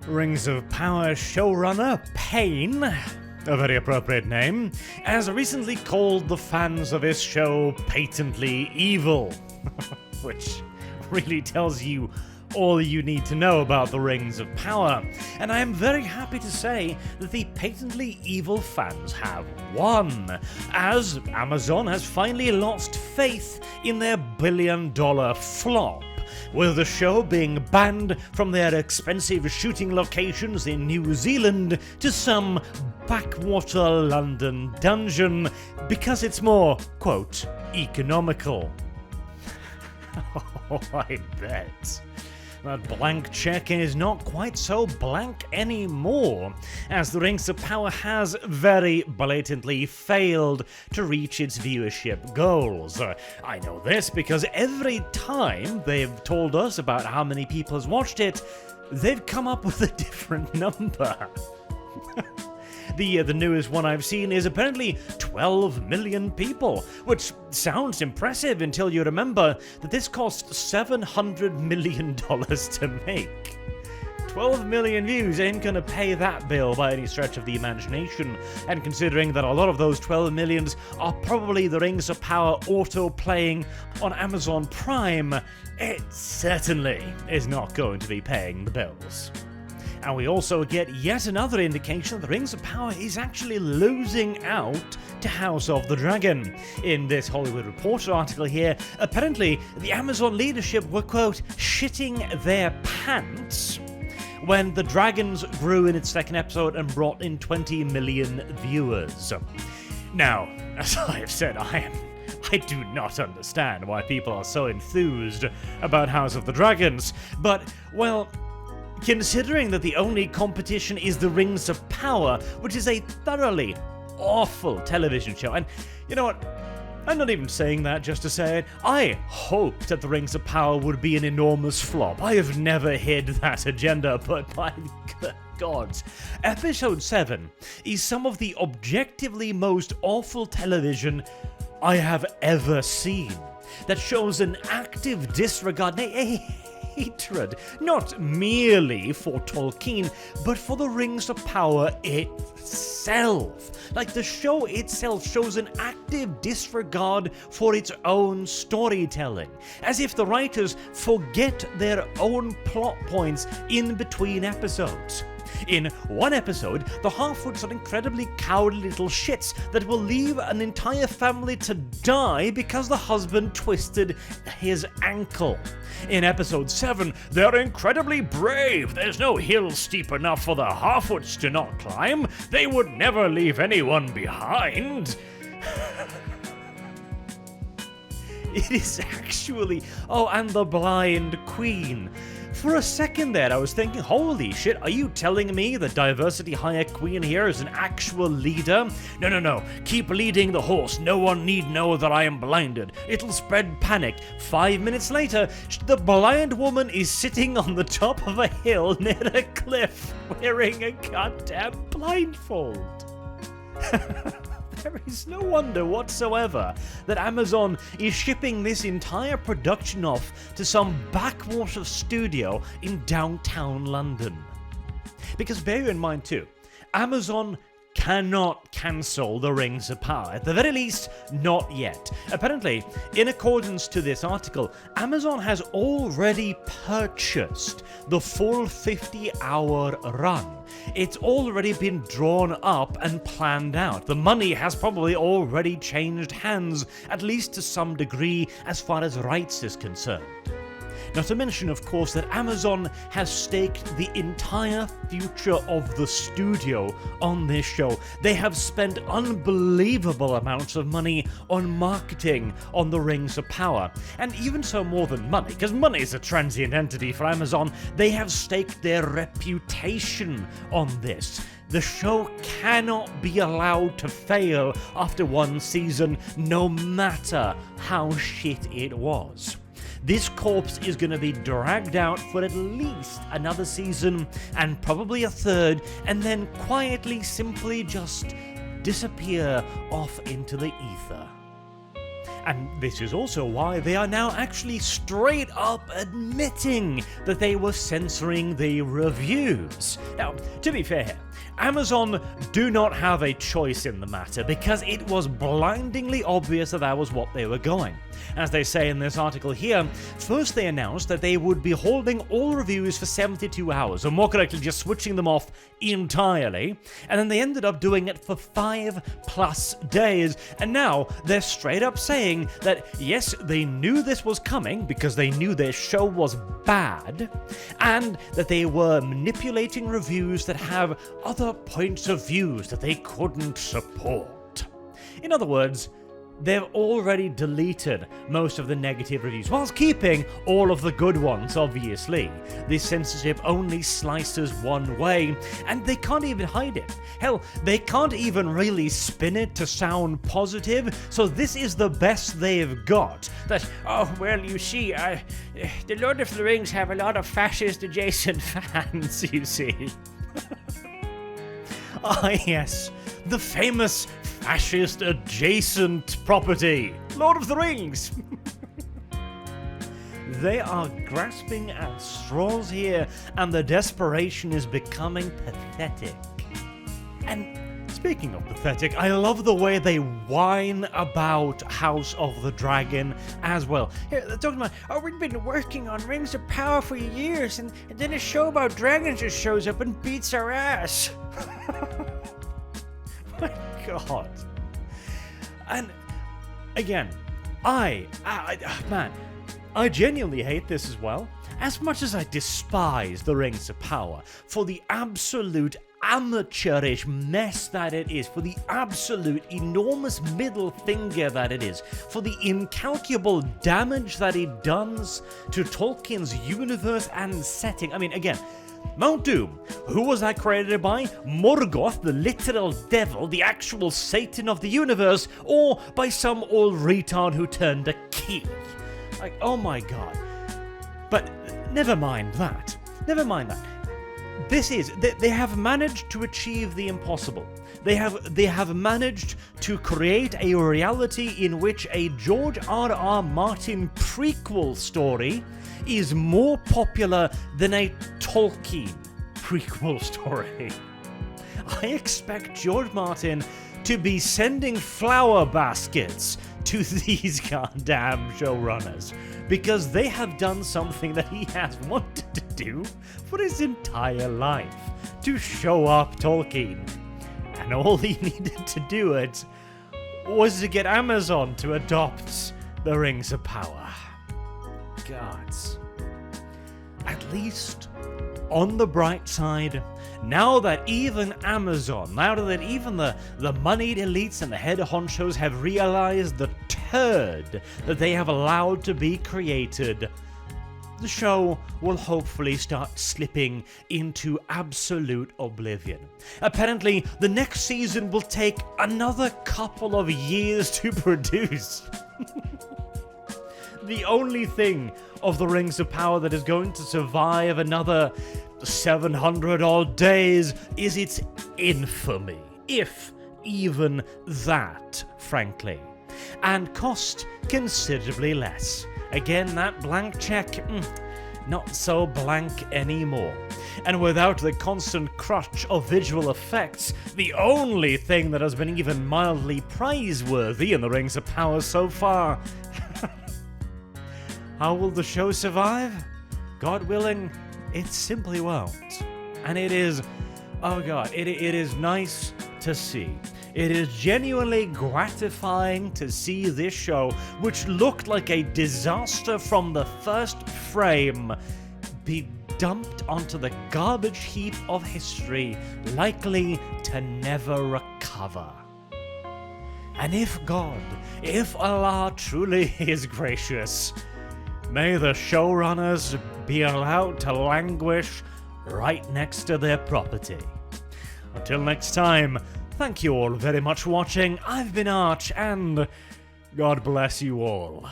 Rings of Power showrunner Payne, a very appropriate name, has recently called the fans of his show patently evil, which really tells you all you need to know about the Rings of Power, and I am very happy to say that the patently evil fans have won, as Amazon has finally lost faith in their billion-dollar flop, with the show being banned from their expensive shooting locations in New Zealand to some backwater London dungeon because it's more, quote, economical. Oh, I bet. That blank check is not quite so blank anymore, as the Rings of Power has very blatantly failed to reach its viewership goals. I know this because every time they've told us about how many people has watched it, they've come up with a different number. The newest one I've seen is apparently 12 million people, which sounds impressive until you remember that this cost $700 million to make. 12 million views ain't gonna pay that bill by any stretch of the imagination, and considering that a lot of those 12 millions are probably the Rings of Power auto-playing on Amazon Prime, it certainly is not going to be paying the bills. And we also get yet another indication that the Rings of Power is actually losing out to House of the Dragon. In this Hollywood Reporter article here, apparently the Amazon leadership were, quote, shitting their pants when the dragons grew in its second episode and brought in 20 million viewers. Now, as I have said, I do not understand why people are so enthused about House of the Dragons, but, well, considering that the only competition is The Rings of Power, which is a thoroughly awful television show, and you know what, I'm not even saying that just to say it, I hoped that The Rings of Power would be an enormous flop. I have never hid that agenda, but by God, Episode 7 is some of the objectively most awful television I have ever seen, that shows an active disregard, hatred, not merely for Tolkien, but for the Rings of Power itself. Like, the show itself shows an active disregard for its own storytelling, as if the writers forget their own plot points in between episodes. In one episode, the Half-Woods are incredibly cowardly little shits that will leave an entire family to die because the husband twisted his ankle. In episode 7, they're incredibly brave. There's no hill steep enough for the Half-Woods to not climb. They would never leave anyone behind. It is actually... Oh, and the Blind Queen. For a second there, I was thinking, holy shit, are you telling me the diversity hire queen here is an actual leader? No, keep leading the horse. No one need know that I am blinded. It'll spread panic. 5 minutes later, the blind woman is sitting on the top of a hill near a cliff wearing a goddamn blindfold. There is no wonder whatsoever that Amazon is shipping this entire production off to some backwater studio in downtown London. Because bear in mind too, Amazon cannot cancel the Rings of Power, at the very least, not yet. Apparently, in accordance to this article, Amazon has already purchased the full 50-hour run. It's already been drawn up and planned out. The money has probably already changed hands, at least to some degree as far as rights is concerned. Not to mention, of course, that Amazon has staked the entire future of the studio on this show. They have spent unbelievable amounts of money on marketing on the Rings of Power. And even so, more than money, because money is a transient entity for Amazon, they have staked their reputation on this. The show cannot be allowed to fail after one season, no matter how shit it was. This corpse is going to be dragged out for at least another season, and probably a third, and then quietly, simply just disappear off into the ether. And this is also why they are now actually straight up admitting that they were censoring the reviews. Now, to be fair, Amazon do not have a choice in the matter because it was blindingly obvious that was what they were going. As they say in this article here, first they announced that they would be holding all reviews for 72 hours, or more correctly just switching them off entirely, and then they ended up doing it for 5+ days, and now they're straight up saying that yes, they knew this was coming because they knew their show was bad, and that they were manipulating reviews that have other points of views that they couldn't support. In other words, they've already deleted most of the negative reviews, whilst keeping all of the good ones, obviously. This censorship only slices one way, and they can't even hide it. Hell, they can't even really spin it to sound positive, so this is the best they've got. That, oh, well, you see, the Lord of the Rings have a lot of fascist-adjacent fans, you see. Ah, yes, the famous fascist-adjacent property, Lord of the Rings. They are grasping at straws here, and the desperation is becoming pathetic. And speaking of pathetic, I love the way they whine about House of the Dragon as well. Here, they're talking about, oh, we've been working on Rings of Power for years, and then a show about dragons just shows up and beats our ass. My God. And again, I genuinely hate this as well. As much as I despise the Rings of Power for the absolute amateurish mess that it is, for the absolute enormous middle finger that it is, for the incalculable damage that it does to Tolkien's universe and setting. I mean, again, Mount Doom, who was that created by? Morgoth, the literal devil, the actual Satan of the universe, or by some old retard who turned a key? Like, oh my God. But never mind that. Never mind that. They have managed to achieve the impossible. They have managed to create a reality in which a George R.R. Martin prequel story is more popular than a Tolkien prequel story. I expect George Martin to be sending flower baskets to these goddamn showrunners, because they have done something that he has wanted to do for his entire life, to show up Tolkien. And all he needed to do it was to get Amazon to adopt the Rings of Power. Gods. At least, on the bright side, now that even Amazon, now that even the moneyed elites and the head honchos have realized the turd that they have allowed to be created, the show will hopefully start slipping into absolute oblivion. Apparently, the next season will take another couple of years to produce. The only thing of the Rings of Power that is going to survive another 700 odd days is its infamy, if even that, frankly, and cost considerably less. Again, that blank check, not so blank anymore. And without the constant crutch of visual effects, the only thing that has been even mildly praiseworthy in the Rings of Power so far. How will the show survive? God willing, it simply won't. And it is, oh God, it is nice to see. It is genuinely gratifying to see this show, which looked like a disaster from the first frame, be dumped onto the garbage heap of history, likely to never recover. And if Allah truly is gracious, may the showrunners be allowed to languish right next to their property. Until next time, thank you all very much for watching. I've been Arch, and God bless you all.